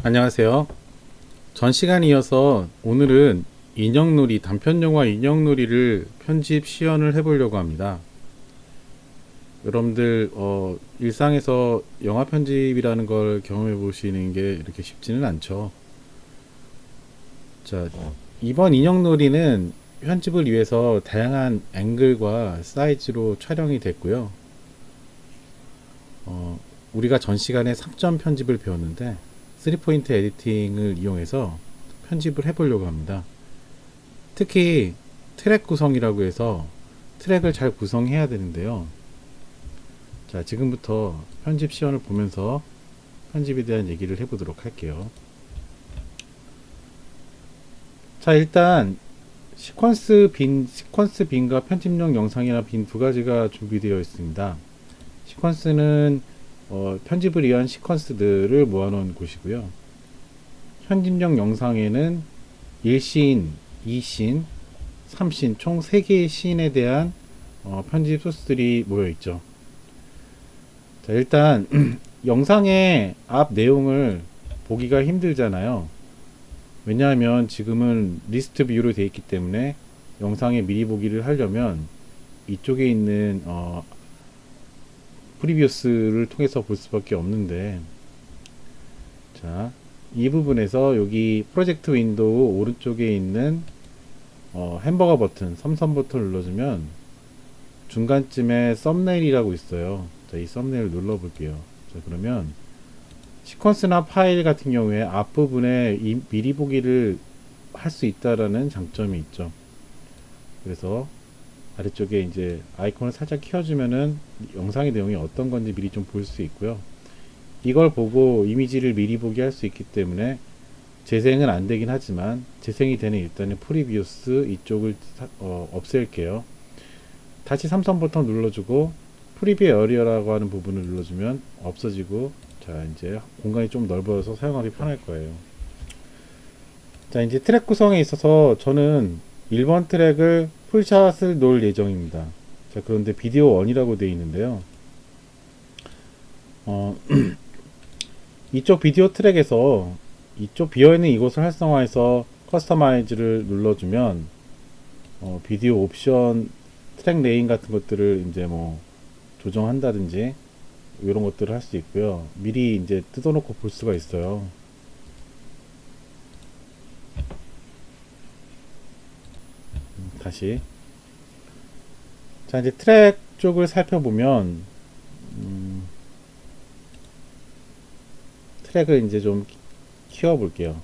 안녕하세요. 전 시간에 이어서 오늘은 인형놀이, 단편영화 인형놀이를 편집 시연을 해보려고 합니다. 여러분들 일상에서 영화 편집이라는 걸 경험해 보시는 게 이렇게 쉽지는 않죠. 자, 이번 인형놀이는 편집을 위해서 다양한 앵글과 사이즈로 촬영이 됐고요. 우리가 전 시간에 3점 편집을 배웠는데 3포인트 에디팅을 이용해서 편집을 해보려고 합니다. 특히 트랙 구성이라고 해서 트랙을 잘 구성해야 되는데요. 자, 지금부터 편집 시연을 보면서 편집에 대한 얘기를 해보도록 할게요. 자, 일단 시퀀스 빈과 편집용 영상이나 빈 두 가지가 준비되어 있습니다. 시퀀스는 편집을 위한 시퀀스들을 모아놓은 곳이고요. 편집용 영상에는 1씬, 2씬, 3씬 총 3개의 씬에 대한 편집 소스들이 모여있죠. 자, 일단 영상의 앞 내용을 보기가 힘들잖아요. 왜냐하면 지금은 리스트 뷰로 되어 있기 때문에 영상에 미리 보기를 하려면 이쪽에 있는 프리뷰스를 통해서 볼 수밖에 없는데, 자, 이 부분에서 여기 프로젝트 윈도우 오른쪽에 있는 햄버거 버튼, 삼선 버튼을 눌러주면 중간쯤에 썸네일이라고 있어요. 자, 이 썸네일을 눌러볼게요. 자, 그러면 시퀀스나 파일 같은 경우에 앞부분에 미리 보기를 할 수 있다라는 장점이 있죠. 그래서 아래쪽에 이제 아이콘을 살짝 키워주면은 영상의 내용이 어떤 건지 미리 좀 볼 수 있고요. 이걸 보고 이미지를 미리 보기 할 수 있기 때문에 재생은 안 되긴 하지만 재생이 되는 일단은 프리뷰스 이쪽을 없앨게요. 다시 삼성 버튼 눌러주고 프리뷰 에어리어라고 하는 부분을 눌러주면 없어지고, 자, 이제 공간이 좀 넓어져서 사용하기 편할 거예요. 자, 이제 트랙 구성에 있어서 저는 1번 트랙을 풀샷을 놓을 예정입니다. 자, 그런데 비디오 1이라고 되어 있는데요. 이쪽 비디오 트랙에서 이쪽 비어있는 이곳을 활성화해서 커스터마이즈를 눌러주면 비디오 옵션 트랙 레인 같은 것들을 이제 뭐 조정한다든지 이런 것들을 할 수 있고요. 미리 이제 뜯어놓고 볼 수가 있어요. 다시, 자, 이제 트랙 쪽을 살펴보면 트랙을 이제 좀 키워볼게요.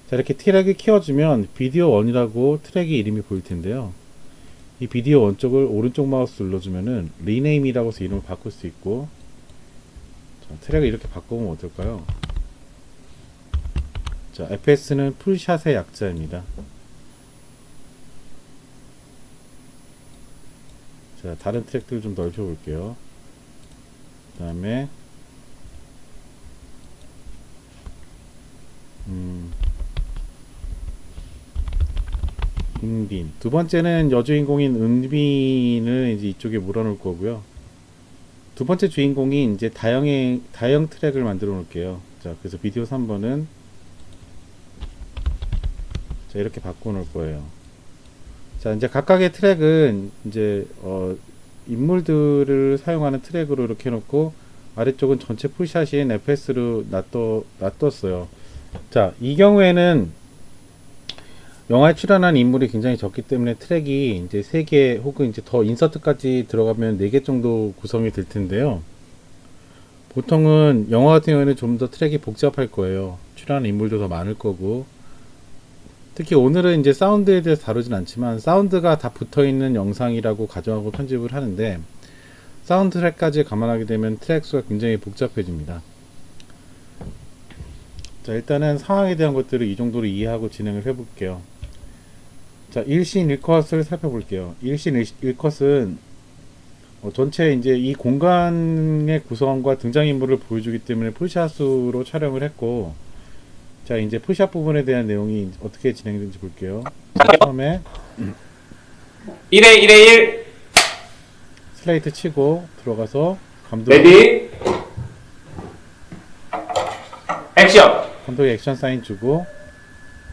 자, 이렇게 트랙을 키워주면 비디오 1이라고 트랙의 이름이 보일 텐데요. 이 비디오 1 쪽을 오른쪽 마우스 눌러주면은 리네임이라고 해서 이름을 바꿀 수 있고, 자, 트랙을 이렇게 바꾸면 어떨까요? 자, FS는 풀샷의 약자입니다. 자, 다른 트랙들 좀 넓혀볼게요. 그 다음에 은빈, 두 번째는 여주인공인 은빈을 이제 이쪽에 몰아놓을 거고요. 두 번째 주인공이 이제 다형 트랙을 만들어 놓을게요. 자, 그래서 비디오 3번은 자, 이렇게 바꿔 놓을 거예요. 자, 이제 각각의 트랙은 이제 인물들을 사용하는 트랙으로 이렇게 해놓고 아래쪽은 전체 풀샷인 FS로 놔뒀어요. 자, 이 경우에는 영화에 출연한 인물이 굉장히 적기 때문에 트랙이 이제 3개 혹은 이제 더 인서트까지 들어가면 4개 정도 구성이 될 텐데요. 보통은 영화 같은 경우에는 좀 더 트랙이 복잡할 거예요. 출연하는 인물도 더 많을 거고, 특히 오늘은 이제 사운드에 대해서 다루진 않지만 사운드가 다 붙어 있는 영상이라고 가정하고 편집을 하는데, 사운드 트랙까지 감안하게 되면 트랙 수가 굉장히 복잡해집니다. 자, 일단은 상황에 대한 것들을 이 정도로 이해하고 진행을 해 볼게요. 자, 1씬 1컷을 살펴볼게요. 1씬 1컷은 전체 이제 이 공간의 구성과 등장인물을 보여주기 때문에 풀샷으로 촬영을 했고, 자, 이제 풀샷 부분에 대한 내용이 어떻게 진행되는지 볼게요. 처음에 1회 1회 1 슬레이트 치고 들어가서 감독 레디 액션. 감독이 액션 사인 주고,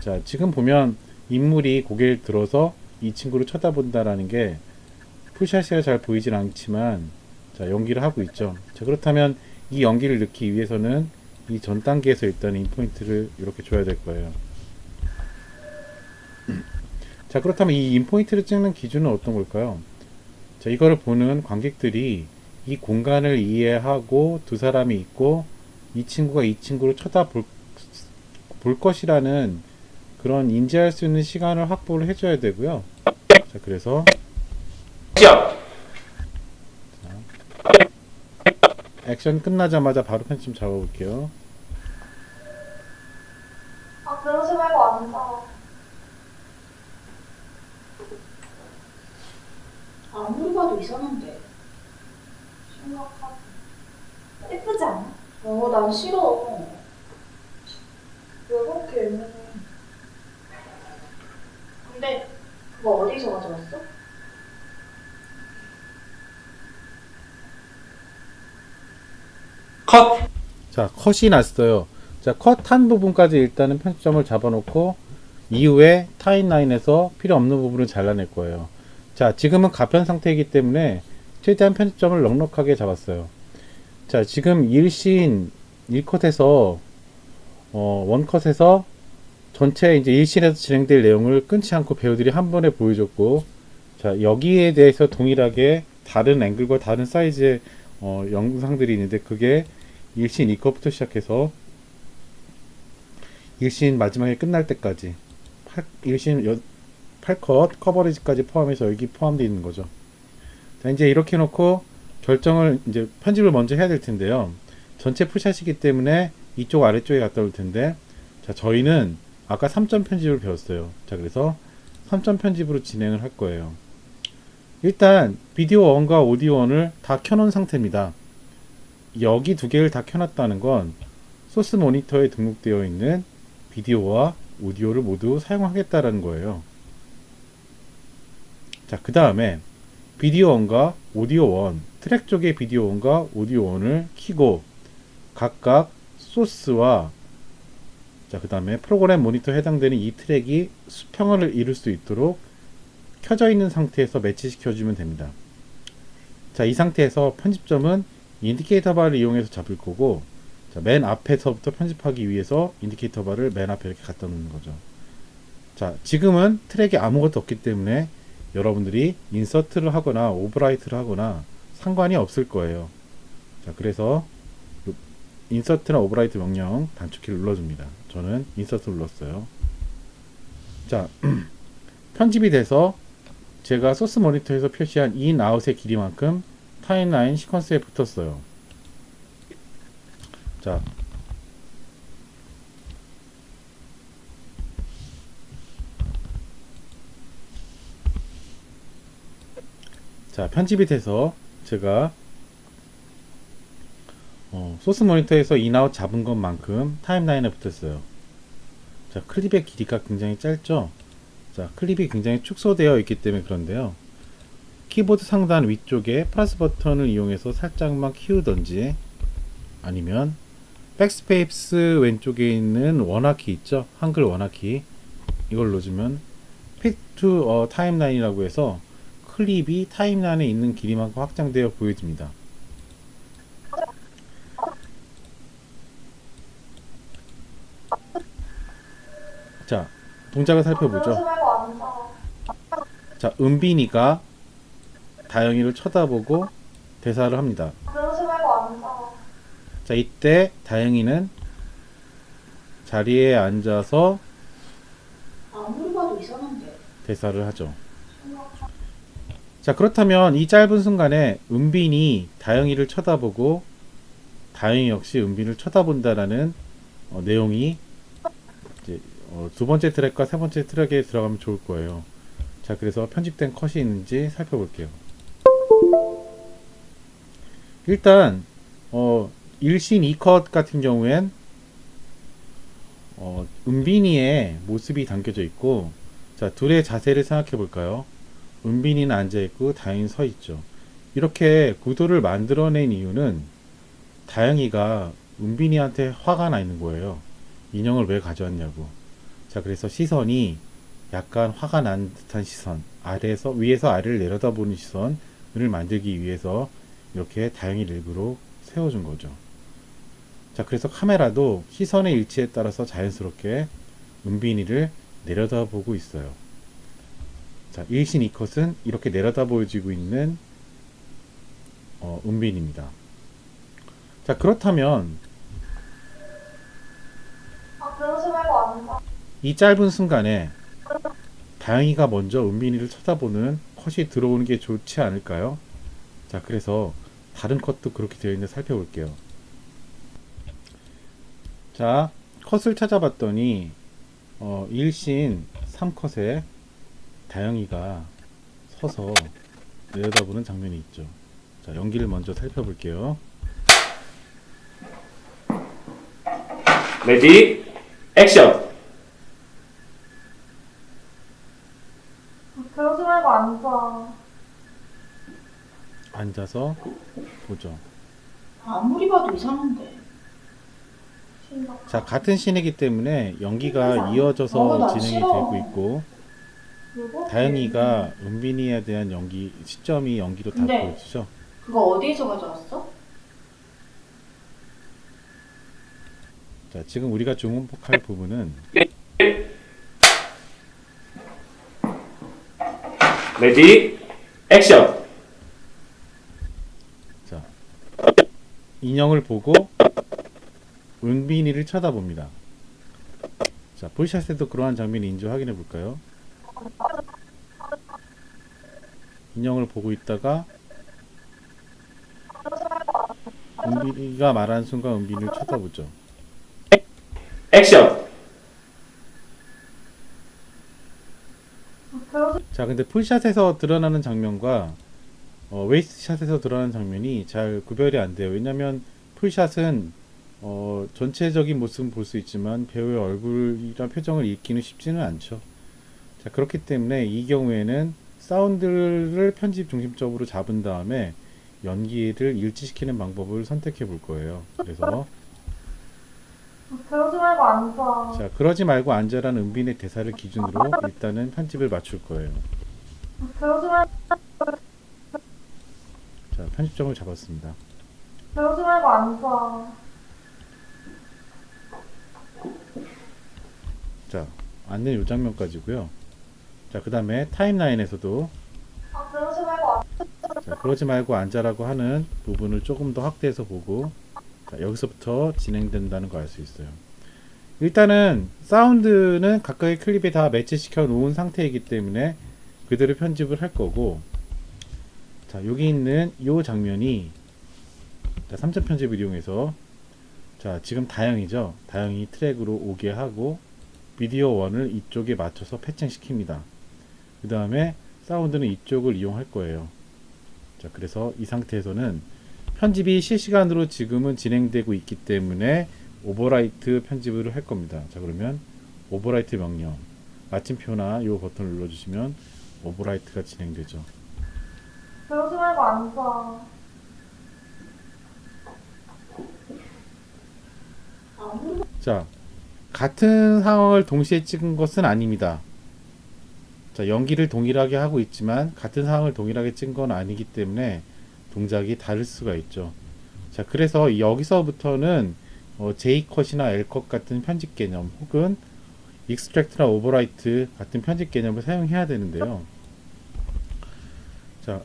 자, 지금 보면 인물이 고개를 들어서 이 친구를 쳐다본다라는 게 풀샷이라 잘 보이진 않지만, 자, 연기를 하고 있죠. 자, 그렇다면 이 연기를 넣기 위해서는 이 전 단계에서 일단 인포인트를 이렇게 줘야 될 거예요. 자, 그렇다면 이 인포인트를 찍는 기준은 어떤 걸까요? 자, 이거를 보는 관객들이 이 공간을 이해하고 두 사람이 있고 이 친구가 이 친구를 볼 것이라는 그런 인지할 수 있는 시간을 확보를 해줘야 되고요. 자, 그래서 시작. 액션 끝나자마자 바로 편집 잡아볼게요. 아, 그러지 말고 앉아. 아무리 봐도 이상한데. 심각하다. 예쁘지 않아? 난 싫어. 왜 그렇게 예민해? 근데 그거 어디서 가져왔어? 컷. 자, 컷이 났어요. 자, 컷한 부분까지 일단은 편집점을 잡아놓고 이후에 타임라인에서 필요 없는 부분을 잘라낼 거예요. 자, 지금은 가편 상태이기 때문에 최대한 편집점을 넉넉하게 잡았어요. 자, 지금 1씬 1컷에서 원컷에서 전체 이제 1씬에서 진행될 내용을 끊지 않고 배우들이 한 번에 보여줬고, 자, 여기에 대해서 동일하게 다른 앵글과 다른 사이즈의 영상들이 있는데 그게 1씬 2컷부터 시작해서 1씬 마지막에 끝날 때까지 1씬 8컷 커버리지까지 포함해서 여기 포함되어 있는 거죠. 자, 이제 이렇게 놓고 결정을 이제 편집을 먼저 해야 될 텐데요. 전체 풀샷이기 때문에 이쪽 아래쪽에 갖다 올 텐데, 자, 저희는 아까 3점 편집을 배웠어요. 자, 그래서 3점 편집으로 진행을 할 거예요. 일단 비디오 1과 오디오 1을 다 켜놓은 상태입니다. 여기 두 개를 다 켜놨다는 건 소스 모니터에 등록되어 있는 비디오와 오디오를 모두 사용하겠다라는 거예요. 자, 그 다음에 비디오 1과 오디오 1, 트랙 쪽의 비디오 1과 오디오 1을 켜고 각각 소스와, 자, 그 다음에 프로그램 모니터에 해당되는 이 트랙이 수평을 이룰 수 있도록 켜져 있는 상태에서 매치시켜주면 됩니다. 자, 이 상태에서 편집점은 인디케이터 바를 이용해서 잡을 거고, 자, 맨 앞에서부터 편집하기 위해서 인디케이터 바를 맨 앞에 이렇게 갖다 놓는 거죠. 자, 지금은 트랙에 아무것도 없기 때문에 여러분들이 인서트를 하거나 오버라이트를 하거나 상관이 없을 거예요. 자, 그래서 인서트나 오버라이트 명령 단축키를 눌러줍니다. 저는 인서트 눌렀어요. 자, 편집이 돼서 제가 소스 모니터에서 표시한 in, out의 길이만큼 타임라인 시퀀스에 붙었어요. 자, 편집이 돼서 제가 소스 모니터에서 인아웃 잡은 것만큼 타임라인에 붙었어요. 자, 클립의 길이가 굉장히 짧죠? 자, 클립이 굉장히 축소되어 있기 때문에 그런데요. 키보드 상단 위쪽에 플러스 버튼을 이용해서 살짝만 키우던지, 아니면 백스페이스 왼쪽에 있는 원화키 있죠? 한글 원화키, 이걸 넣어주면 fit to timeline이라고 해서 클립이 타임라인에 있는 길이만큼 확장되어 보여집니다. 자, 동작을 그러지 살펴보죠. 말고 앉아. 자, 은빈이가 다영이를 쳐다보고 대사를 합니다. 그러지 말고 앉아. 자, 이때 다영이는 자리에 앉아서 아무리 봐도 이상한데. 대사를 하죠. 자, 그렇다면 이 짧은 순간에 은빈이 다영이를 쳐다보고 다영이 역시 은빈을 쳐다본다라는 내용이 이제 두 번째 트랙과 세 번째 트랙에 들어가면 좋을 거예요. 자, 그래서 편집된 컷이 있는지 살펴볼게요. 일단 1씬 2컷 같은 경우엔 은빈이의 모습이 담겨져 있고, 자, 둘의 자세를 생각해 볼까요? 은빈이는 앉아 있고 다영이는 서 있죠. 이렇게 구도를 만들어낸 이유는 다영이가 은빈이한테 화가 나 있는 거예요. 인형을 왜 가져왔냐고. 자, 그래서 시선이 약간 화가 난 듯한 시선, 위에서 아래를 내려다보는 시선을 만들기 위해서 이렇게 다행히 일부러 세워준 거죠. 자, 그래서 카메라도 시선의 일치에 따라서 자연스럽게 은빈이를 내려다보고 있어요. 자, 일신 이컷은 이렇게 내려다보여지고 있는 은빈입니다. 자, 그렇다면 그러지 말고 앉아. 이 짧은 순간에 다영이가 먼저 은빈이를 쳐다보는 컷이 들어오는 게 좋지 않을까요? 자, 그래서 다른 컷도 그렇게 되어 있는데 살펴볼게요. 자, 컷을 찾아봤더니 1신 3컷에 다영이가 서서 내려다보는 장면이 있죠. 자, 연기를 먼저 살펴볼게요. 레디 액션. 그러지 말고 앉아. 앉아서 보죠. 아무리 봐도 이상한데. 심각. 자, 같은 씬이기 때문에 연기가 난 이어져서 진행이 싫어. 되고 있고, 그리고 다영이가 은빈이에 대한 연기 시점이 연기로 다 근데- 보여지죠. 그거 어디에서 가져왔어? 자, 지금 우리가 주목할 부분은 레디 액션. 자, 인형을 보고 은빈이를 쳐다봅니다. 자, 풀샷에도 그러한 장면이 있는지 확인해 볼까요? 인형을 보고 있다가 은빈이가 말하는 순간 은빈이를 쳐다보죠. 액션. 그러지 자, 근데 풀샷에서 드러나는 장면과 웨이스트샷에서 드러나는 장면이 잘 구별이 안 돼요. 왜냐면 풀샷은 전체적인 모습은 볼 수 있지만 배우의 얼굴이나 표정을 읽기는 쉽지는 않죠. 자, 그렇기 때문에 이 경우에는 사운드를 편집 중심적으로 잡은 다음에 연기를 일치시키는 방법을 선택해 볼 거예요. 그래서 그러지 말고 앉아. 자, 그러지 말고 앉아라는 은빈의 대사를 기준으로 일단은 편집을 맞출 거예요. 그러지 말고 자, 편집점을 잡았습니다. 그러지 말고 앉아. 자, 앉는 요 장면까지고요. 자, 그 다음에 타임라인에서도 그러지 말고 앉아. 자, 그러지 말고 앉아라고 하는 부분을 조금 더 확대해서 보고, 자, 여기서부터 진행된다는 걸 알 수 있어요. 일단은 사운드는 각각의 클립에 다 매치시켜 놓은 상태이기 때문에 그대로 편집을 할 거고, 자, 여기 있는 이 장면이, 자, 3점 편집을 이용해서, 자, 지금 다영이죠. 다영이 트랙으로 오게 하고 비디오 1을 이쪽에 맞춰서 패칭 시킵니다. 그 다음에 사운드는 이쪽을 이용할 거예요. 자, 그래서 이 상태에서는 편집이 실시간으로 지금은 진행되고 있기 때문에 오버라이트 편집을 할 겁니다. 자, 그러면 오버라이트 명령, 마침표나 이 버튼을 눌러주시면 오버라이트가 진행되죠. 그러지 말고 앉아. 아무리 자, 같은 상황을 동시에 찍은 것은 아닙니다. 자, 연기를 동일하게 하고 있지만 같은 상황을 동일하게 찍은 건 아니기 때문에 동작이 다를 수가 있죠. 자, 그래서 여기서부터는 J컷이나 L컷 같은 편집 개념 혹은 익스트랙트나 오버라이트 같은 편집 개념을 사용해야 되는데요. 자,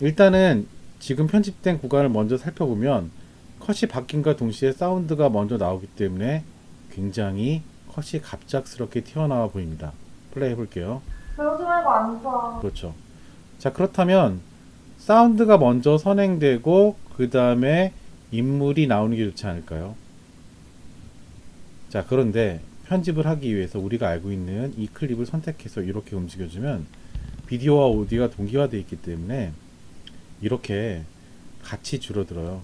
일단은 지금 편집된 구간을 먼저 살펴보면 컷이 바뀐과 동시에 사운드가 먼저 나오기 때문에 굉장히 컷이 갑작스럽게 튀어나와 보입니다. 플레이 해볼게요. 그러지 말고 앉아. 그렇죠. 자, 그렇다면 사운드가 먼저 선행되고 그 다음에 인물이 나오는 게 좋지 않을까요? 자, 그런데 편집을 하기 위해서 우리가 알고 있는 이 클립을 선택해서 이렇게 움직여주면 비디오와 오디오가 동기화되어 있기 때문에 이렇게 같이 줄어들어요.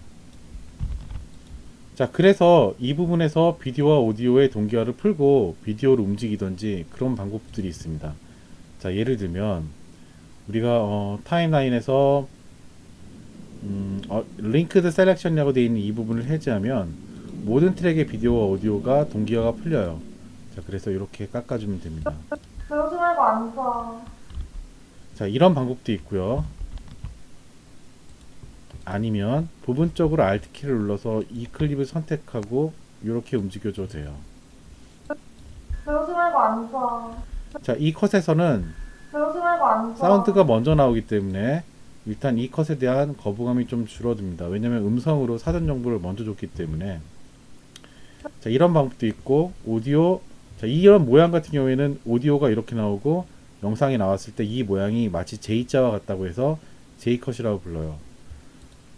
자, 그래서 이 부분에서 비디오와 오디오의 동기화를 풀고 비디오를 움직이던지 그런 방법들이 있습니다. 자, 예를 들면 우리가 타임라인에서 링크드 셀렉션이라고 되어 있는 이 부분을 해제하면 모든 트랙의 비디오와 오디오가 동기화가 풀려요. 자, 그래서 이렇게 깎아주면 됩니다. 그러지 말고 앉아. 자, 이런 방법도 있고요. 아니면 부분적으로 Alt키를 눌러서 이 클립을 선택하고 이렇게 움직여줘도 돼요. 그러지 말고 앉아. 자, 이 컷에서는 그러지 말고 앉아. 사운드가 먼저 나오기 때문에 일단 이 컷에 대한 거부감이 좀 줄어듭니다. 왜냐면 음성으로 사전 정보를 먼저 줬기 때문에. 자, 이런 방법도 있고, 오디오, 자, 이런 모양 같은 경우에는 오디오가 이렇게 나오고 영상이 나왔을 때 이 모양이 마치 J자와 같다고 해서 J컷이라고 불러요.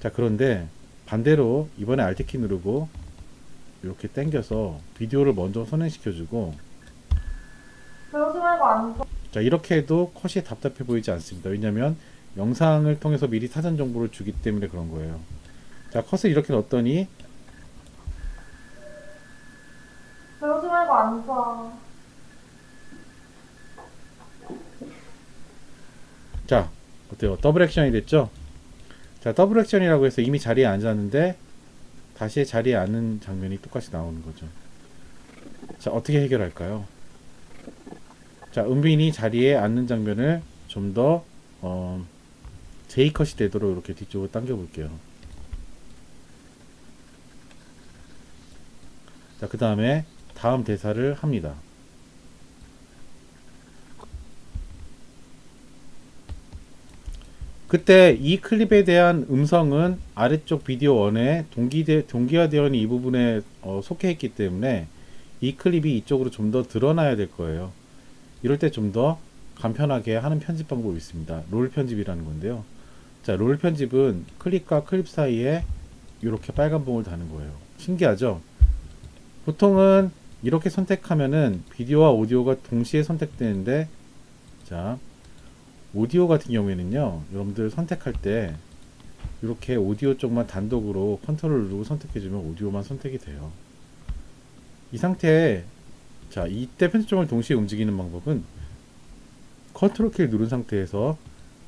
자, 그런데 반대로 이번에 Alt키 누르고 이렇게 당겨서 비디오를 먼저 선행시켜주고, 그러지 말고 앉아. 자, 이렇게 해도 컷이 답답해 보이지 않습니다. 왜냐면 영상을 통해서 미리 사전 정보를 주기 때문에 그런 거예요. 자, 컷을 이렇게 넣었더니, 그러지 말고 앉아. 자, 어때요? 더블 액션이 됐죠? 자, 더블 액션이라고 해서 이미 자리에 앉았는데 다시 자리에 앉는 장면이 똑같이 나오는 거죠. 자, 어떻게 해결할까요? 자, 은빈이 자리에 앉는 장면을 좀 더 J컷이 되도록 이렇게 뒤쪽으로 당겨 볼게요. 자, 그 다음에 다음 대사를 합니다. 그때 이 클립에 대한 음성은 아래쪽 비디오 1에 동기화되어 있는 이 부분에 속해 있기 때문에 이 클립이 이쪽으로 좀 더 드러나야 될 거예요. 이럴 때 좀 더 간편하게 하는 편집 방법이 있습니다. 롤 편집이라는 건데요. 자, 롤 편집은 클립과 클립 사이에 이렇게 빨간 봉을 다는 거예요. 신기하죠? 보통은 이렇게 선택하면은 비디오와 오디오가 동시에 선택되는데, 자, 오디오 같은 경우에는요, 여러분들 선택할 때 이렇게 오디오 쪽만 단독으로 컨트롤 누르고 선택해주면 오디오만 선택이 돼요. 이 상태에, 자, 이때 편집점을 동시에 움직이는 방법은 컨트롤 키를 누른 상태에서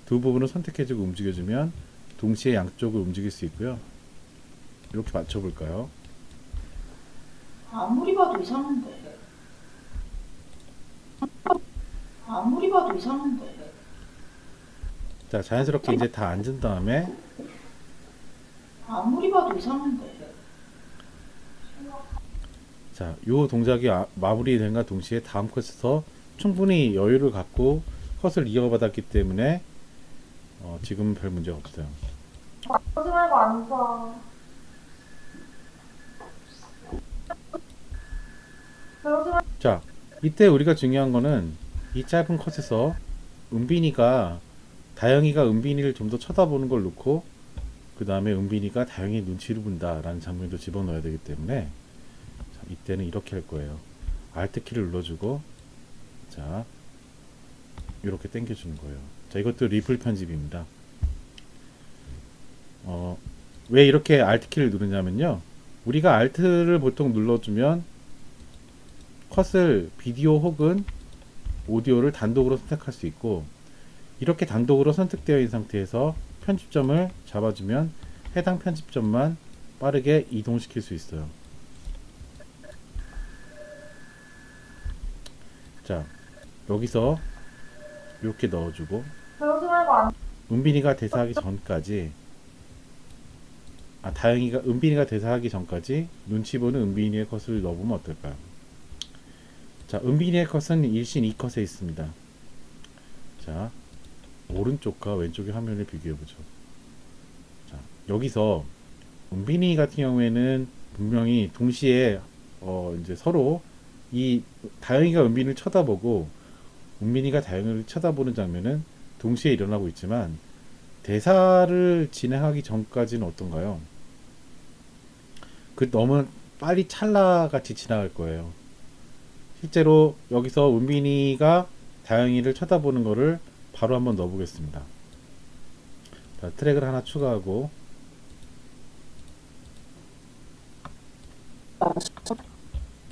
두 부분을 선택해주고 움직여주면 동시에 양쪽을 움직일 수 있고요. 이렇게 맞춰볼까요? 아무리 봐도 이상한데. 아무리 봐도 이상한데. 자, 자연스럽게 이제 다 앉은 다음에, 아무리 봐도 이상한데. 자, 요 동작이 마무리된과 동시에 다음 컷에서 충분히 여유를 갖고 컷을 이어받았기 때문에 지금 별 문제가 없어요. 그러지 말고 앉아. 그러지 말고. 자, 이때 우리가 중요한 거는 이 짧은 컷에서 다영이가 은빈이를 좀 더 쳐다보는 걸 놓고 그 다음에 은빈이가 다영이 눈치를 본다 라는 장면도 집어넣어야 되기 때문에, 자, 이때는 이렇게 할 거예요. Alt키를 눌러주고, 자, 이렇게 당겨주는 거예요. 자, 이것도 리플 편집입니다. 왜 이렇게 Alt키를 누르냐면요, 우리가 Alt를 보통 눌러주면 컷을 비디오 혹은 오디오를 단독으로 선택할 수 있고, 이렇게 단독으로 선택되어 있는 상태에서 편집점을 잡아주면 해당 편집점만 빠르게 이동시킬 수 있어요. 자, 여기서 이렇게 넣어주고, 그러지 말고 앉아. 은빈이가 대사하기 전까지, 은빈이가 대사하기 전까지 눈치 보는 은빈이의 컷을 넣어보면 어떨까요? 자, 은빈이의 컷은 일신 2컷에 있습니다. 자, 오른쪽과 왼쪽의 화면을 비교해보죠. 자, 여기서 은빈이 같은 경우에는 분명히 동시에 이제 서로 이 다영이가 은빈이를 쳐다보고 은빈이가 다영이를 쳐다보는 장면은 동시에 일어나고 있지만 대사를 진행하기 전까지는 어떤가요? 너무 빨리 찰나같이 지나갈 거예요. 실제로 여기서 은빈이가 다영이를 쳐다보는 거를 바로 한번 넣어보겠습니다. 자, 트랙을 하나 추가하고,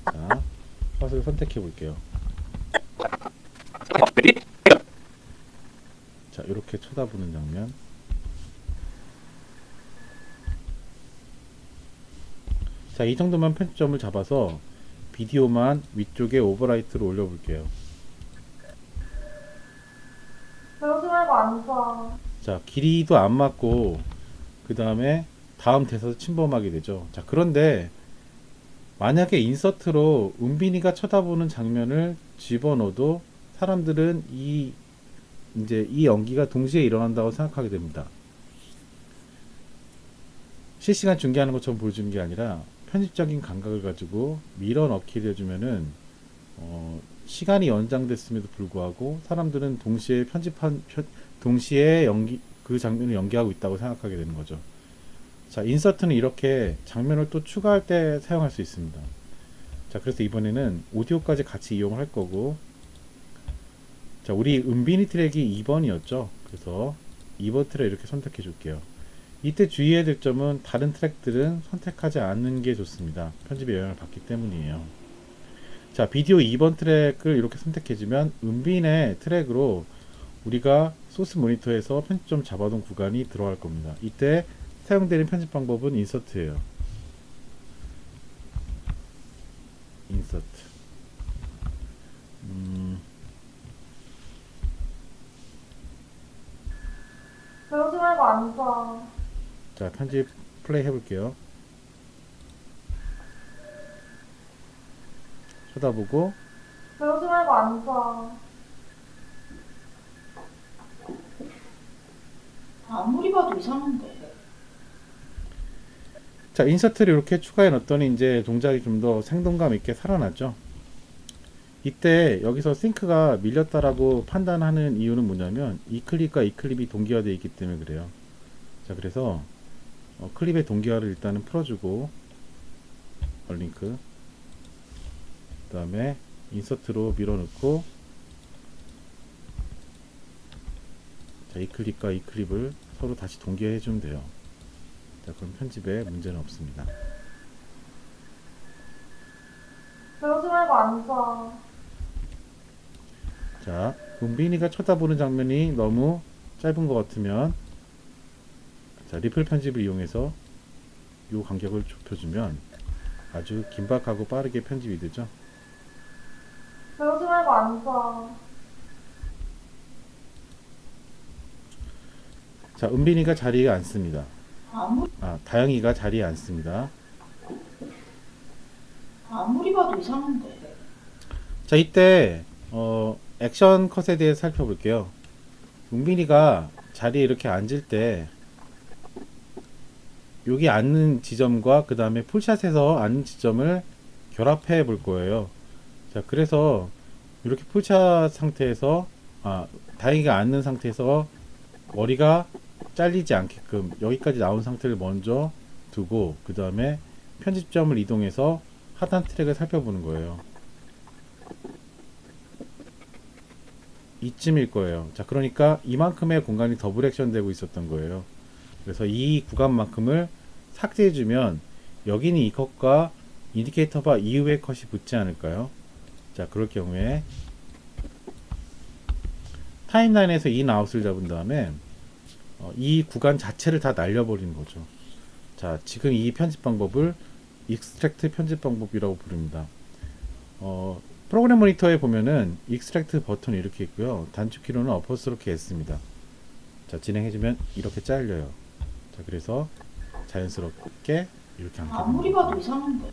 자, 컷을 선택해 볼게요. 자, 이렇게 쳐다보는 장면. 자, 이 정도만 편집점을 잡아서 비디오만 위쪽에 오버라이트로 올려볼게요. 그러지 말고 앉아. 자, 길이도 안 맞고 그 다음에 다음 대사도 침범하게 되죠. 자, 그런데 만약에 인서트로 은빈이가 쳐다보는 장면을 집어넣어도 사람들은 이제 이 연기가 동시에 일어난다고 생각하게 됩니다. 실시간 중계하는 것처럼 보여주는 게 아니라 편집적인 감각을 가지고 밀어 넣기를 해주면은 시간이 연장됐음에도 불구하고 사람들은 동시에 동시에 그 장면을 연기하고 있다고 생각하게 되는 거죠. 자, 인서트는 이렇게 장면을 또 추가할 때 사용할 수 있습니다. 자, 그래서 이번에는 오디오까지 같이 이용을 할 거고, 자, 우리 은빈이 트랙이 2번이었죠. 그래서 2번 트랙 이렇게 선택해 줄게요. 이때 주의해야 될 점은 다른 트랙들은 선택하지 않는 게 좋습니다. 편집에 영향을 받기 때문이에요. 자, 비디오 2번 트랙을 이렇게 선택해주면 은빈의 트랙으로 우리가 소스 모니터에서 편집점 잡아둔 구간이 들어갈 겁니다. 이때 사용되는 편집 방법은 인서트예요. 인서트. 그러지 말고 앉아. 자, 편집 플레이 해볼게요. 쳐다보고, 그러지 말고 앉아. 아무리 봐도 이상한데. 자, 인서트를 이렇게 추가해 놨더니 이제 동작이 좀 더 생동감 있게 살아났죠. 이때 여기서 싱크가 밀렸다라고 판단하는 이유는 뭐냐면 이 클립과 이 클립이 동기화되어 있기 때문에 그래요. 자, 그래서 클립의 동기화를 일단은 풀어주고 얼링크, 그 다음에 인서트로 밀어넣고, 자, 이 클립과 이 클립을 서로 다시 동기화해 주면 돼요. 자, 그럼 편집에 문제는 없습니다. 그러지 말고 앉아. 자, 은빈이가 쳐다보는 장면이 너무 짧은 것 같으면, 자, 리플 편집을 이용해서 이 간격을 좁혀주면 아주 긴박하고 빠르게 편집이 되죠. 그러지 말고 앉아. 자, 은빈이가 자리에 앉습니다. 아무리, 다영이가 자리에 앉습니다. 아무리 봐도 이상한데. 자, 이때 액션 컷에 대해 살펴볼게요. 은빈이가 자리에 이렇게 앉을 때 여기 앉는 지점과 그 다음에 풀샷에서 앉는 지점을 결합해 볼 거예요. 자, 그래서 이렇게 풀샷 상태에서 다영이가 앉는 상태에서 머리가 잘리지 않게끔 여기까지 나온 상태를 먼저 두고 그 다음에 편집점을 이동해서 하단 트랙을 살펴보는 거예요. 이쯤일 거예요. 자, 그러니까 이만큼의 공간이 더블 액션 되고 있었던 거예요. 그래서 이 구간만큼을 삭제해주면 여기는 이 컷과 인디케이터 바 이후의 컷이 붙지 않을까요? 자, 그럴 경우에 타임라인에서 인 아웃을 잡은 다음에 이 구간 자체를 다 날려버리는 거죠. 자, 지금 이 편집 방법을 익스트랙트 편집 방법이라고 부릅니다. 프로그램 모니터에 보면은 익스트랙트 버튼이 이렇게 있고요. 단축키로는 어퍼스럽게 S입니다. 자, 진행해주면 이렇게 잘려요. 자, 그래서 자연스럽게 이렇게 앉게 아무리 됩니다. 봐도 이상한데.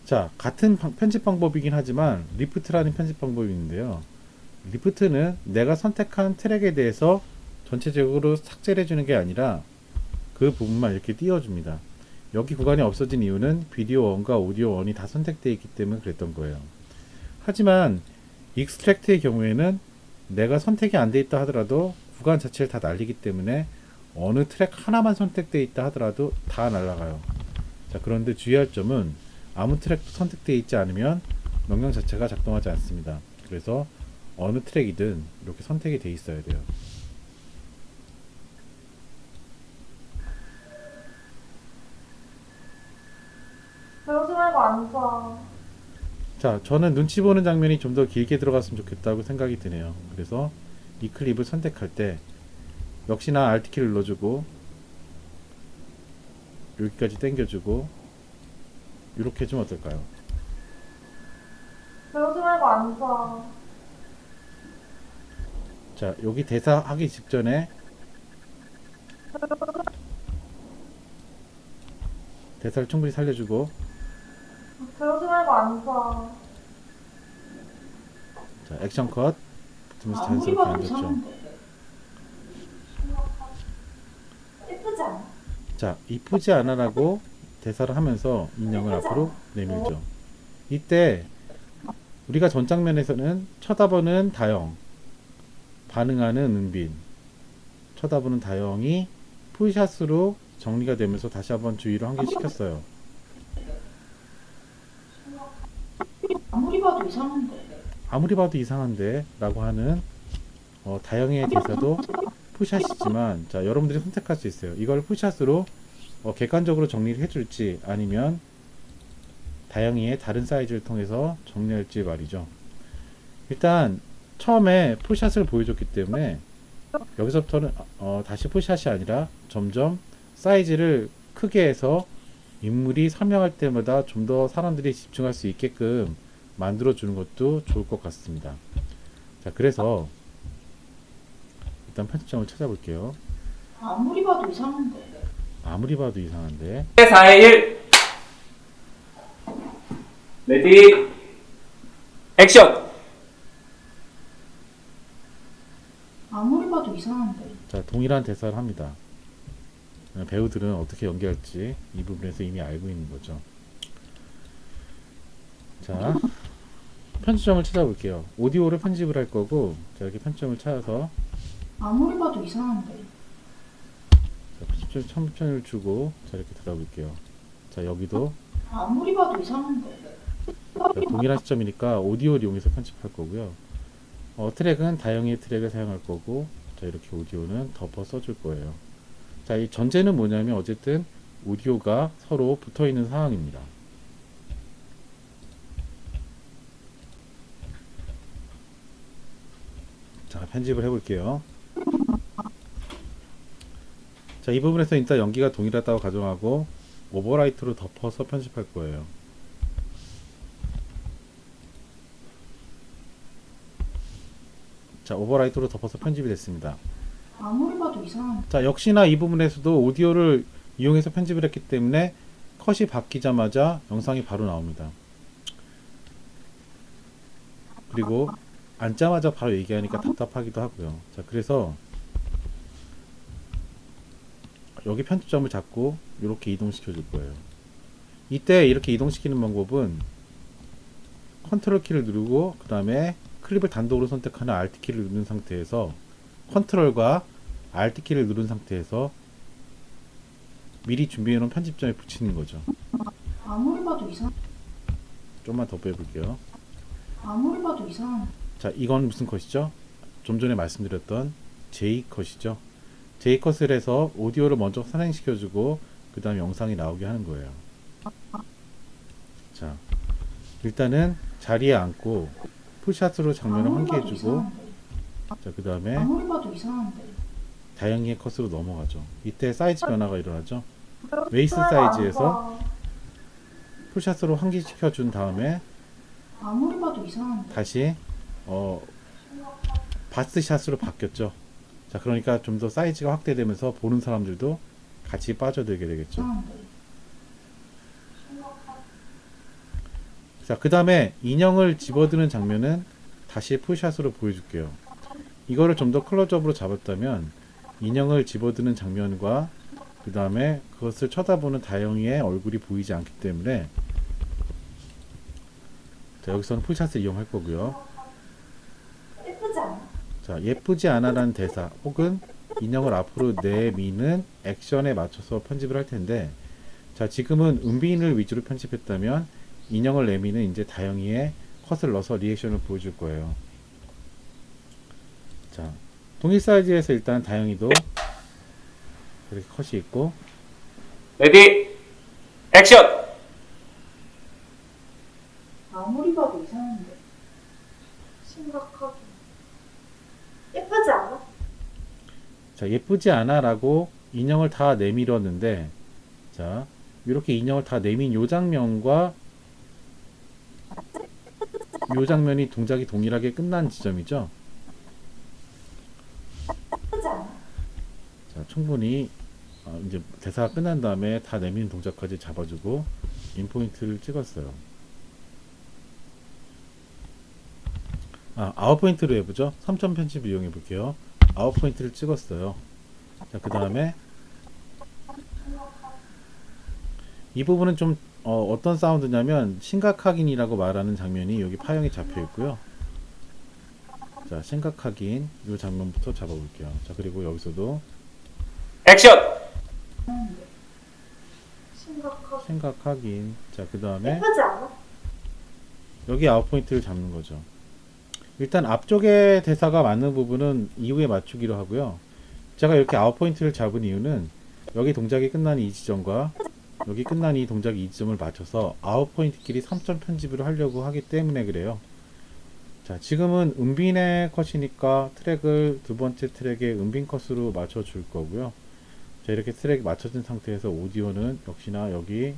자, 같은 편집 방법이긴 하지만 리프트라는 편집 방법이 있는데요. 리프트는 내가 선택한 트랙에 대해서 전체적으로 삭제를 해주는 게 아니라 그 부분만 이렇게 띄워줍니다. 여기 구간이 없어진 이유는 비디오 1과 오디오 1이 다 선택되어 있기 때문에 그랬던 거예요. 하지만 익스트랙트의 경우에는 내가 선택이 안 되어 있다 하더라도 구간 자체를 다 날리기 때문에 어느 트랙 하나만 선택되어 있다 하더라도 다 날아가요. 자, 그런데 주의할 점은 아무 트랙도 선택되어 있지 않으면 명령 자체가 작동하지 않습니다. 그래서 어느 트랙이든 이렇게 선택이 되어 있어야 돼요. 그러지 말고 앉아. 자, 저는 눈치 보는 장면이 좀 더 길게 들어갔으면 좋겠다고 생각이 드네요. 그래서 이 클립을 선택할 때 역시나 Alt키를 눌러주고 여기까지 당겨주고 이렇게 해주면 어떨까요? 배우지 말고 앉아. 자, 여기 대사 하기 직전에 대사를 충분히 살려주고, 배우지 말고 앉아. 자, 액션 컷 붙으면서 아무리 자연스럽게 봐도 앉았죠. 이상한데. 예쁘지 않아? 자, 이쁘지 않아라고 대사를 하면서 인형을 앞으로 내밀죠. 이때 우리가 전 장면에서는 쳐다보는 다영, 반응하는 은빈, 쳐다보는 다영이 풀샷으로 정리가 되면서 다시 한번 주의를 환기시켰어요. 아무리 봐도 이상한데. 아무리 봐도 이상한데 라고 하는 다영의 대사도 풀샷이지만, 자, 여러분들이 선택할 수 있어요. 이걸 풀샷으로 객관적으로 정리를 해줄지, 아니면 다영이의 다른 사이즈를 통해서 정리할지 말이죠. 일단 처음에 풀샷을 보여줬기 때문에 여기서부터는 다시 풀샷이 아니라 점점 사이즈를 크게 해서 인물이 설명할 때마다 좀 더 사람들이 집중할 수 있게끔 만들어 주는 것도 좋을 것 같습니다. 자, 그래서 일단 편집점을 찾아볼게요. 아무리 봐도 이상한데. 아무리 봐도 이상한데. 4의 1. 레디, 액션! 아무리 봐도 이상한데. 자, 동일한 대사를 합니다. 배우들은 어떻게 연기할지 이 부분에서 이미 알고 있는 거죠. 자, 편집점을 찾아볼게요. 오디오를 편집을 할 거고, 자, 이렇게 편집점을 찾아서, 아무리 봐도 이상한데. 자, 편집점 선편을 주고, 자, 이렇게 닫아볼게요. 자, 여기도 아무리 봐도 이상한데. 자, 동일한 시점이니까 오디오를 이용해서 편집할 거고요. 트랙은 다영이의 트랙을 사용할 거고, 자, 이렇게 오디오는 덮어 써줄 거예요. 자, 이 전제는 뭐냐면 어쨌든 오디오가 서로 붙어 있는 상황입니다. 자, 편집을 해볼게요. 자, 이 부분에서 일단 연기가 동일하다고 가정하고 오버라이트로 덮어서 편집할 거예요. 자, 오버라이트로 덮어서 편집이 됐습니다. 아무리 봐도 이상한데. 자, 역시나 이 부분에서도 오디오를 이용해서 편집을 했기 때문에 컷이 바뀌자마자 영상이 바로 나옵니다. 그리고 앉자마자 바로 얘기하니까 답답하기도 하고요. 자, 그래서 여기 편집점을 잡고 이렇게 이동시켜 줄 거예요. 이때 이렇게 이동시키는 방법은 컨트롤 키를 누르고 그 다음에 클립을 단독으로 선택하는 Alt 키를 누른 상태에서 컨트롤과 Alt 키를 누른 상태에서 미리 준비해 놓은 편집점에 붙이는 거죠. 아무리 봐도 이상. 좀만 더 빼볼게요. 아무리 봐도 이상한데. 자, 이건 무슨 컷이죠? 좀 전에 말씀드렸던 J 컷이죠. J 컷을 해서 오디오를 먼저 선행시켜주고 그 다음 영상이 나오게 하는 거예요. 자, 일단은 자리에 앉고 풀샷으로 장면을 아무리 봐도 환기해주고, 이상한데. 자, 그 다음에 아무리 봐도 이상한데. 다영이의 컷으로 넘어가죠. 이때 사이즈 변화가 일어나죠. 웨이스트 배우지 말고 사이즈에서 앉아. 풀샷으로 환기시켜 준 다음에 아무리 봐도 이상한데. 다시 바스샷으로 바뀌었죠. 자, 그러니까 좀 더 사이즈가 확대되면서 보는 사람들도 같이 빠져들게 되겠죠. 이상한데. 자, 그 다음에 인형을 집어드는 장면은 다시 풀샷으로 보여줄게요. 이거를 좀 더 클로즈업으로 잡았다면 인형을 집어드는 장면과 그 다음에 그것을 쳐다보는 다영이의 얼굴이 보이지 않기 때문에, 자, 여기서는 풀샷을 이용할 거고요. 예쁘지 않아? 자, 예쁘지 않아라는 대사 혹은 인형을 앞으로 내미는 액션에 맞춰서 편집을 할 텐데, 자, 지금은 은빈을 위주로 편집했다면 인형을 내미는 이제 다영이의 컷을 넣어서 리액션을 보여줄 거예요. 자, 동일 사이즈에서 일단 다영이도 이렇게 컷이 있고, 레디, 액션! 아무리 봐도 이상한데. 심각하게. 예쁘지 않아? 자, 예쁘지 않아 라고 인형을 다 내밀었는데, 자, 이렇게 인형을 다 내민 요 장면과 요 장면이 동작이 동일하게 끝난 지점이죠. 예쁘지 않아? 자, 충분히 이제 대사가 끝난 다음에 다 내미는 동작까지 잡아주고 인포인트를 찍었어요. 아웃포인트로 해보죠. 3점 편집 이용해 볼게요. 아웃포인트를 찍었어요. 자, 그 다음에 이 부분은 좀 어떤 사운드냐면 심각하긴이라고 말하는 장면이 여기 파형이 잡혀 있고요. 자, 심각하긴 이 장면부터 잡아볼게요. 자, 그리고 여기서도 액션! 심각하게. 심각하긴. 자, 그 다음에 예쁘지 않아? 여기 아웃포인트를 잡는 거죠. 일단 앞쪽에 대사가 맞는 부분은 이후에 맞추기로 하고요. 제가 이렇게 아웃포인트를 잡은 이유는 여기 동작이 끝난 이 지점과 여기 끝난 이 동작 이 지점을 맞춰서 아웃포인트끼리 3점 편집을 하려고 하기 때문에 그래요. 자, 지금은 은빈의 컷이니까 트랙을 두 번째 트랙에 은빈 컷으로 맞춰 줄 거고요. 자, 이렇게 트랙이 맞춰진 상태에서 오디오는 역시나 여기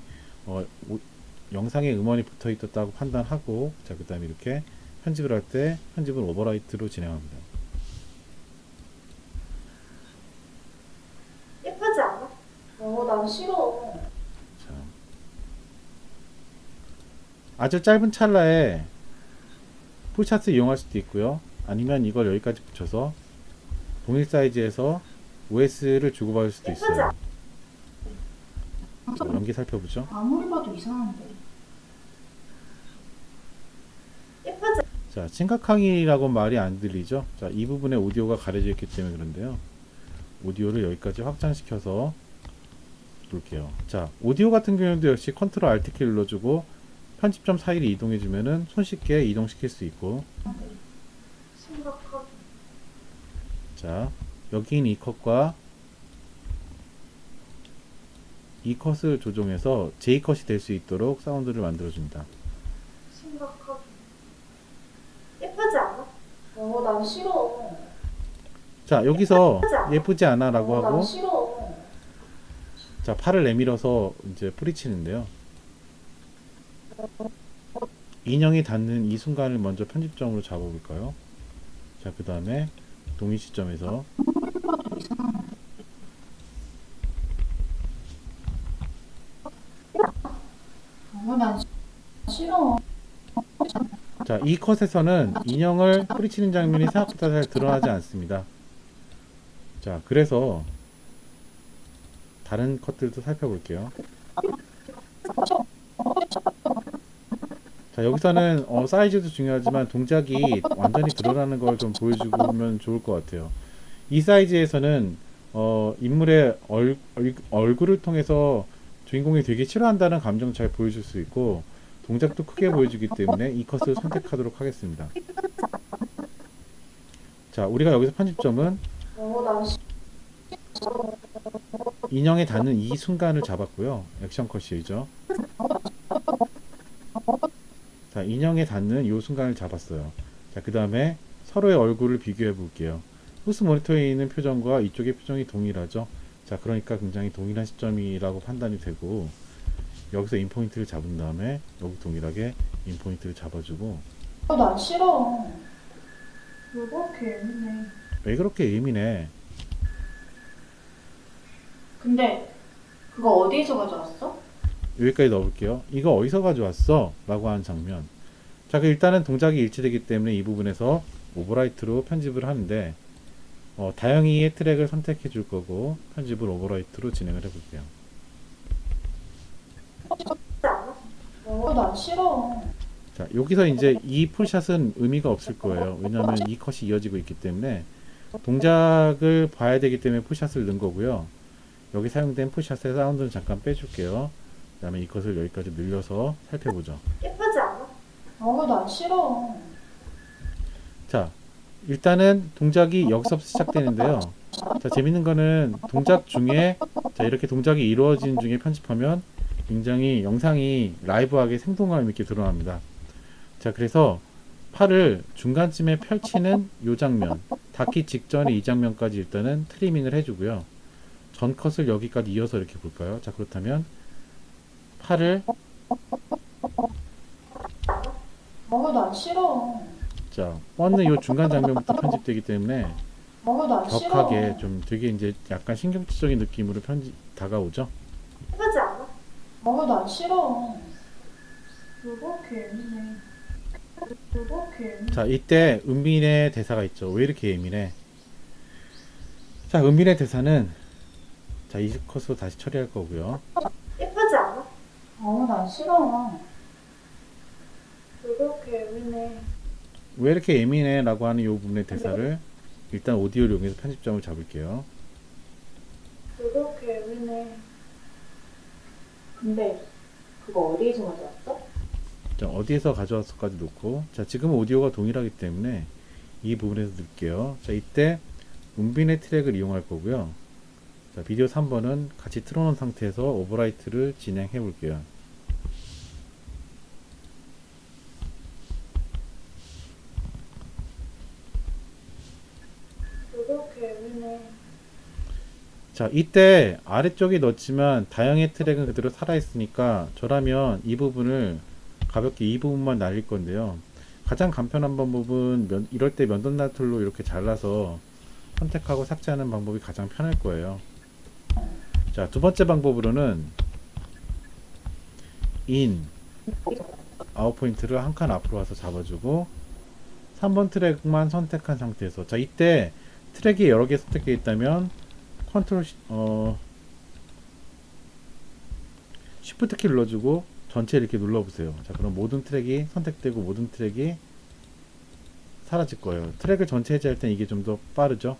영상에 음원이 붙어 있었다고 판단하고, 자, 그 다음에 이렇게 편집을 할 때 편집을 오버라이트로 진행합니다. 예쁘지 않아? 난 싫어. 자, 아주 짧은 찰나에 풀샷을 이용할 수도 있고요. 아니면 이걸 여기까지 붙여서 동일 사이즈에서 OS를 주고받을 수도 있어요. 자, 연기 살펴보죠. 아무리 봐도 이상한데. 예쁘지 자, 심각하기라고 말이 안 들리죠? 자, 이 부분에 오디오가 가려져 있기 때문에 그런데요. 오디오를 여기까지 확장시켜서 볼게요. 자, 오디오 같은 경우도 역시 컨트롤 Alt 키 눌러주고 편집점 사이를 이동해주면은 손쉽게 이동시킬 수 있고, 심각하게. 자, 여기인 이 컷과 이 컷을 조정해서 J 컷이 될 수 있도록 사운드를 만들어줍니다. 심각하게. 예쁘지 않아? 난 싫어. 자, 여기서 예쁘지 않아 라고 난 하고, 싫어. 자, 팔을 내밀어서 이제 뿌리치는데요. 인형이 닿는 이 순간을 먼저 편집점으로 잡아볼까요? 자, 그 다음에 동일 시점에서 난 싫어. 자, 이 컷에서는 인형을 뿌리치는 장면이 생각보다 잘 드러나지 않습니다. 자, 그래서 다른 컷들도 살펴볼게요. 자, 여기서는 사이즈도 중요하지만 동작이 완전히 드러나는 걸 좀 보여주면 좋을 것 같아요. 이 사이즈에서는 인물의 얼굴을 통해서 주인공이 되게 싫어한다는 감정을 잘 보여줄 수 있고, 동작도 크게 보여주기 때문에 이 컷을 선택하도록 하겠습니다. 자, 우리가 여기서 편집점은 난 인형에 닿는 이 순간을 잡았고요. 액션 컷이죠. 자, 인형에 닿는 이 순간을 잡았어요. 자, 그 다음에 서로의 얼굴을 비교해 볼게요. 후스 모니터에 있는 표정과 이쪽의 표정이 동일하죠. 자, 그러니까 굉장히 동일한 시점이라고 판단이 되고, 여기서 인포인트를 잡은 다음에 여기 동일하게 인포인트를 잡아주고. 난 싫어. 왜 그렇게 예민해? 왜 그렇게 예민해? 근데 그거 어디서 가져왔어? 여기까지 넣어볼게요. 이거 어디서 가져왔어? 라고 하는 장면. 자, 그 일단은 동작이 일치되기 때문에 이 부분에서 오버라이트로 편집을 하는데, 다영이의 트랙을 선택해 줄 거고 편집을 오버라이트로 진행을 해 볼게요. 예쁘지 않아? 난 싫어. 자, 여기서 이제 이 풀샷은 의미가 없을 거예요. 왜냐하면 이 컷이 이어지고 있기 때문에 동작을 봐야 되기 때문에 풀샷을 넣은 거고요. 여기 사용된 풀샷의 사운드는 잠깐 빼줄게요. 그 다음에 이 컷을 여기까지 늘려서 살펴보죠. 예쁘지 않아? 난 싫어. 자, 일단은 동작이 여기서부터 시작되는데요. 자, 재밌는 거는 동작 중에, 자, 이렇게 동작이 이루어지는 중에 편집하면 굉장히 영상이 라이브하게 생동감 있게 드러납니다. 자, 그래서 팔을 중간쯤에 펼치는 이 장면, 닿기 직전에 이 장면까지 일단은 트리밍을 해주고요. 전 컷을 여기까지 이어서 이렇게 볼까요? 자, 그렇다면 8을 난 싫어. 자, 뻔은 요 중간 장면부터 편집되기 때문에 난 싫어. 격하게 좀 되게 이제 약간 신경질적인 느낌으로 다가오죠. 예쁘지 않아? 난 싫어. 왜 그렇게 예민해? 왜 그렇게 예민해? 자, 이때 은빈의 대사가 있죠. 왜 이렇게 예민해? 자, 은빈의 대사는 자, 이 컷으로 다시 처리할 거고요. 예쁘지 않아? 난 싫어. 왜 그렇게 예민해? 왜 이렇게 예민해? 라고 하는 이 부분의 대사를 일단 오디오를 이용해서 편집점을 잡을게요. 왜 그렇게 예민해? 근데 그거 어디에서 가져왔어? 자, 어디에서 가져왔어까지 놓고, 자, 지금 오디오가 동일하기 때문에 이 부분에서 넣을게요. 자, 이때 은빈의 트랙을 이용할 거고요. 자, 비디오 3번은 같이 틀어놓은 상태에서 오버라이트를 진행해 볼게요. 왜 그렇게 예민해? 자, 이때 아래쪽에 넣었지만 다영의 트랙은 그대로 살아있으니까 저라면 이 부분을 가볍게 이 부분만 날릴 건데요. 가장 간편한 방법은 이럴 때 면도날툴로 이렇게 잘라서 선택하고 삭제하는 방법이 가장 편할 거예요. 자, 두 번째 방법으로는 인 아웃 포인트를 한 칸 앞으로 와서 잡아주고 3번 트랙만 선택한 상태에서, 자, 이때 트랙이 여러 개 선택되어 있다면 컨트롤 쉬프트 키 눌러주고 전체 이렇게 눌러보세요. 자, 그럼 모든 트랙이 선택되고 모든 트랙이 사라질 거예요. 트랙을 전체 해제할 땐 이게 좀 더 빠르죠.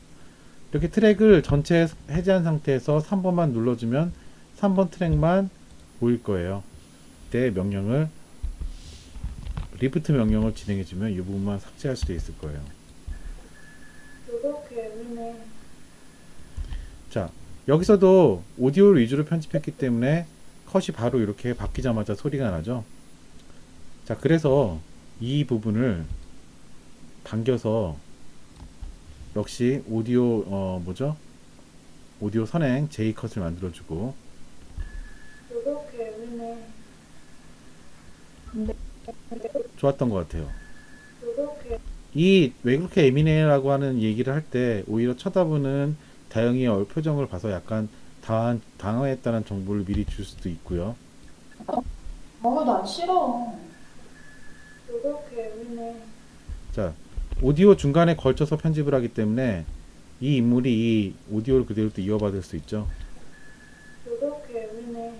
이렇게 트랙을 전체 해제한 상태에서 3번만 눌러주면 3번 트랙만 보일 거예요. 이때 명령을 리프트 명령을 진행해주면 이 부분만 삭제할 수도 있을 거예요. 왜 그렇게 예민해? 자, 여기서도 오디오를 위주로 편집했기 때문에 컷이 바로 이렇게 바뀌자마자 소리가 나죠. 자, 그래서 이 부분을 당겨서 역시 오디오 오디오 선행 J컷을 만들어주고, 왜 그렇게 예민해? 좋았던 것 같아요. 왜 그렇게 이 왜 그렇게 예민해라고 하는 얘기를 할 때 오히려 쳐다보는 다영이의 표정을 봐서 약간 당황했다는 정보를 미리 줄 수도 있고요. 난 싫어. 왜 그렇게 예민해? 자, 오디오 중간에 걸쳐서 편집을 하기 때문에 이 인물이 이 오디오를 그대로 또 이어받을 수 있죠. 왜 그렇게 예민해?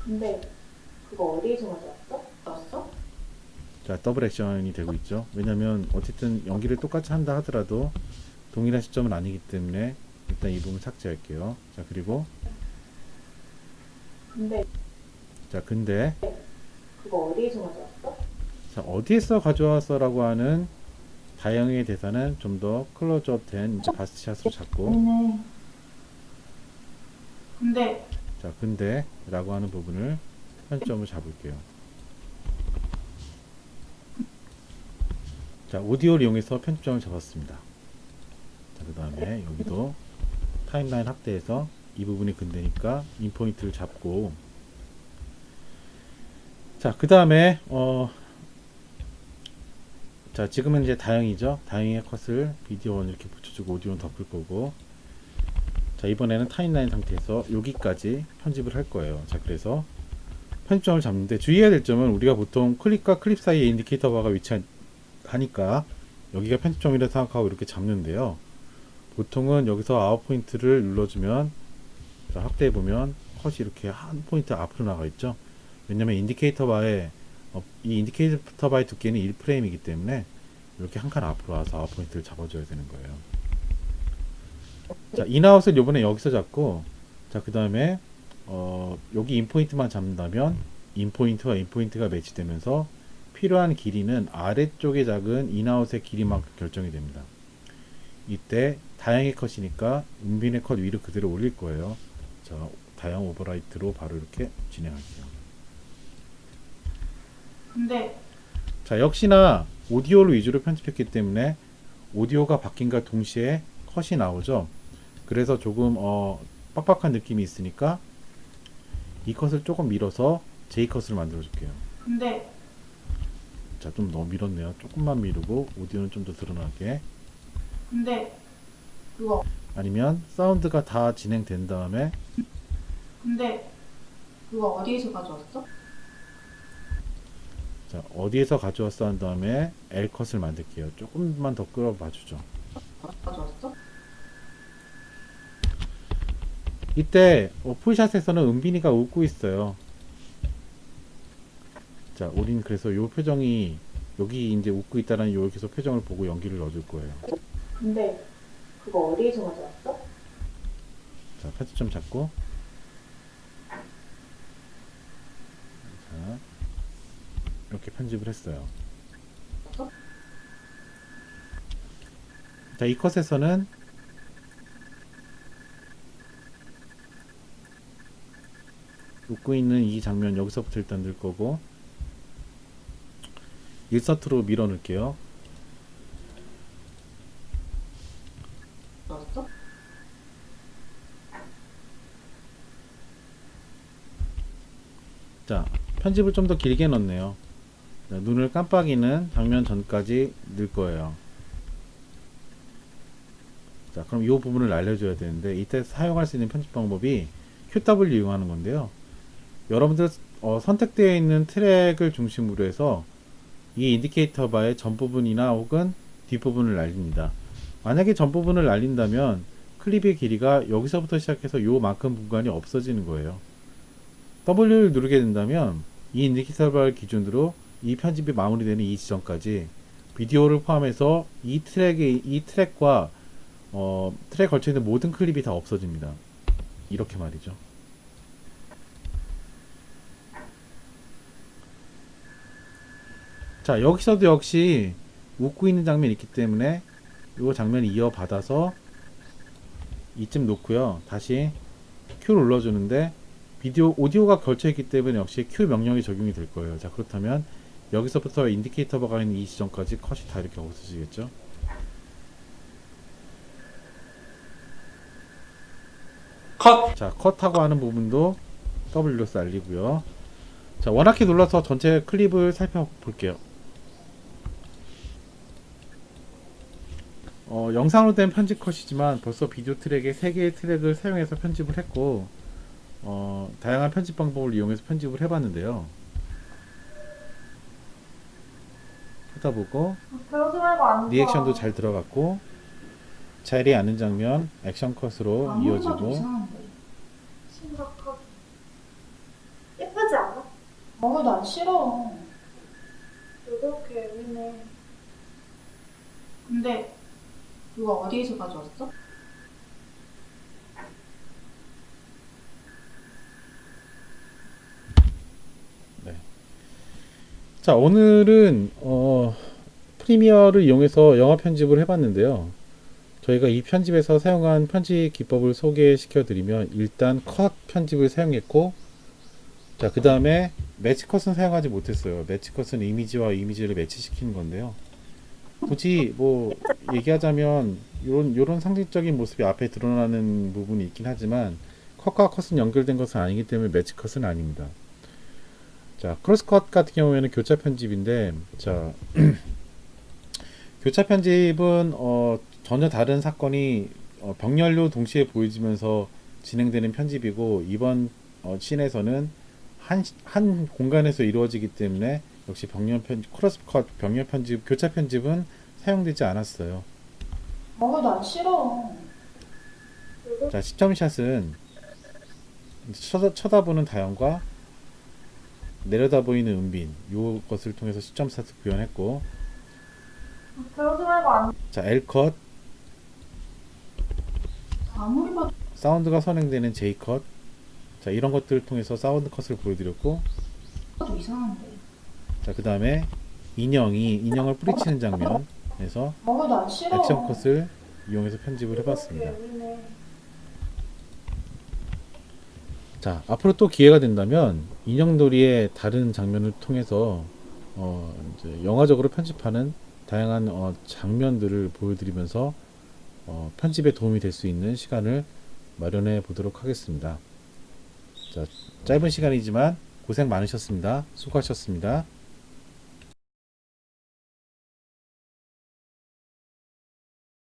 근데 그거 어디에서 가져왔어? 넣었어? 자, 더블 액션이 되고 있죠. 왜냐면 어쨌든 연기를 똑같이 한다 하더라도 동일한 시점은 아니기 때문에 일단 이 부분 삭제할게요. 자, 그리고 근데 근데 그거 어디에서 가져왔어? 자, 어디에서 가져왔어 라고 하는 다영의 대사는 좀 더 클로즈업 된 이제 바스샷으로 잡고, 근데 자, 근데 라고 하는 부분을 편점을 잡을게요. 자, 오디오를 이용해서 편집점을 잡았습니다. 자, 그 다음에 여기도 타임라인 확대해서 이 부분이 근대니까 인포인트를 잡고, 자, 그 다음에 자, 지금은 이제 다영이죠. 다영이의 컷을 비디오 1 이렇게 붙여주고 오디오는 덮을 거고, 자, 이번에는 타임라인 상태에서 여기까지 편집을 할 거예요. 자, 그래서 편집점을 잡는데 주의해야 될 점은 우리가 보통 클립과 클립 사이에 인디케이터 바가 위치하니까 여기가 편집점이라 생각하고 이렇게 잡는데요. 보통은 여기서 아웃 포인트를 눌러주면, 자, 확대해 보면 컷이 이렇게 한 포인트 앞으로 나가 있죠. 왜냐면 인디케이터 바의 이 인디케이터 바의 두께는 1프레임이기 때문에 이렇게 한 칸 앞으로 와서 아웃 포인트를 잡아줘야 되는 거예요. 자, 인아웃을 요번에 여기서 잡고, 자, 그 다음에 여기 인포인트만 잡는다면 인포인트와 인포인트가 매치되면서 필요한 길이는 아래쪽에 작은 인아웃의 길이만큼 결정이 됩니다. 이때 다영의 컷이니까 은빈의 컷 위로 그대로 올릴 거예요. 자, 다영 오버라이트로 바로 이렇게 진행할게요. 근데 자, 역시나 오디오를 위주로 편집했기 때문에 오디오가 바뀐과 동시에 컷이 나오죠. 그래서 조금 빡빡한 느낌이 있으니까 이 컷을 조금 밀어서 J 컷을 만들어 줄게요. 근데 자, 좀 너무 밀었네요. 조금만 미루고 오디오는 좀 더 드러나게. 근데 그거 아니면 사운드가 다 진행된 다음에 근데 그거 어디에서 가져왔어? 자, 어디에서 가져왔어 한 다음에 L 컷을 만들게요. 조금만 더 끌어봐 주죠. 가져왔어? 이때 풀샷에서는 은빈이가 웃고 있어요. 자, 우린 그래서 요 표정이 여기 이제 웃고 있다는 여기서 표정을 보고 연기를 넣어줄 거예요. 근데 그거 어디에서 가져왔어? 자, 편집점 잡고 자, 이렇게 편집을 했어요. 자, 이 컷에서는 웃고 있는 이 장면 여기서부터 일단 넣을 거고 일서트로 밀어 넣을게요. 넣었어? 자, 편집을 좀 더 길게 넣네요. 자, 눈을 깜빡이는 장면 전까지 넣을 거예요. 자, 그럼 이 부분을 알려줘야 되는데 이때 사용할 수 있는 편집 방법이 QW 이용하는 건데요. 여러분들 선택되어 있는 트랙을 중심으로 해서 이 인디케이터 바의 전부분이나 혹은 뒷부분을 날립니다. 만약에 전부분을 날린다면 클립의 길이가 여기서부터 시작해서 요만큼 공간이 없어지는 거예요. W를 누르게 된다면 이 인디케이터 바를 기준으로 이 편집이 마무리되는 이 지점까지 비디오를 포함해서 이 트랙과 트랙에 걸쳐있는 모든 클립이 다 없어집니다. 이렇게 말이죠. 자, 여기서도 역시 웃고 있는 장면이 있기 때문에 이 장면을 이어받아서 이쯤 놓고요. 다시 Q를 눌러주는데 오디오가 걸쳐있기 때문에 역시 Q 명령이 적용이 될 거예요. 자, 그렇다면 여기서부터 인디케이터 바가 있는 이 지점까지 컷이 다 이렇게 없어지겠죠. 컷. 자, 컷하고 하는 부분도 W로 살리고요. 자, 원화키 눌러서 전체 클립을 살펴볼게요. 영상으로 된 편집 컷이지만 벌써 비디오 트랙에 3개의 트랙을 사용해서 편집을 했고 다양한 편집 방법을 이용해서 편집을 해봤는데요. 하다 보고 배우지 말고 안 리액션도 잘 들어갔고 자리에 앉는 장면 액션 컷으로 아무리 봐도 이어지고 이상한데. 심각하게. 예쁘지 않아? 난 싫어. 이렇게 예민해. 근데 그거 어디에서 가져왔어? 자, 오늘은 프리미어를 이용해서 영화 편집을 해봤는데요. 저희가 이 편집에서 사용한 편집 기법을 소개시켜 드리면 일단 컷 편집을 사용했고 자, 그 다음에 매치 컷은 사용하지 못했어요. 매치 컷은 이미지와 이미지를 매치시키는 건데요. 굳이 뭐 얘기하자면 요런 상징적인 모습이 앞에 드러나는 부분이 있긴 하지만 컷과 컷은 연결된 것은 아니기 때문에 매치 컷은 아닙니다. 자, 크로스컷 같은 경우에는 교차 편집인데 자 교차 편집은 전혀 다른 사건이 병렬로 동시에 보여지면서 진행되는 편집이고 이번 씬에서는 한 공간에서 이루어지기 때문에 역시 크로스컷 병렬 편집, 교차 편집은 사용되지 않았어요. 난 싫어. 자, 시점샷은 쳐다보는 다영과 내려다 보이는 은빈 요것을 통해서 시점샷을 구현했고 배우지 말고 안 자, L컷 아무리 봐도 사운드가 선행되는 J컷 자, 이런 것들을 통해서 사운드 컷을 보여드렸고 이상한데. 자, 그 다음에 인형을 뿌리치는 장면에서 난 싫어. 액션 컷을 이용해서 편집을 해봤습니다. 이렇게 예민해. 자, 앞으로 또 기회가 된다면 인형놀이의 다른 장면을 통해서 이제 영화적으로 편집하는 다양한 장면들을 보여드리면서 편집에 도움이 될 수 있는 시간을 마련해 보도록 하겠습니다. 자, 짧은 시간이지만 고생 많으셨습니다. 수고하셨습니다.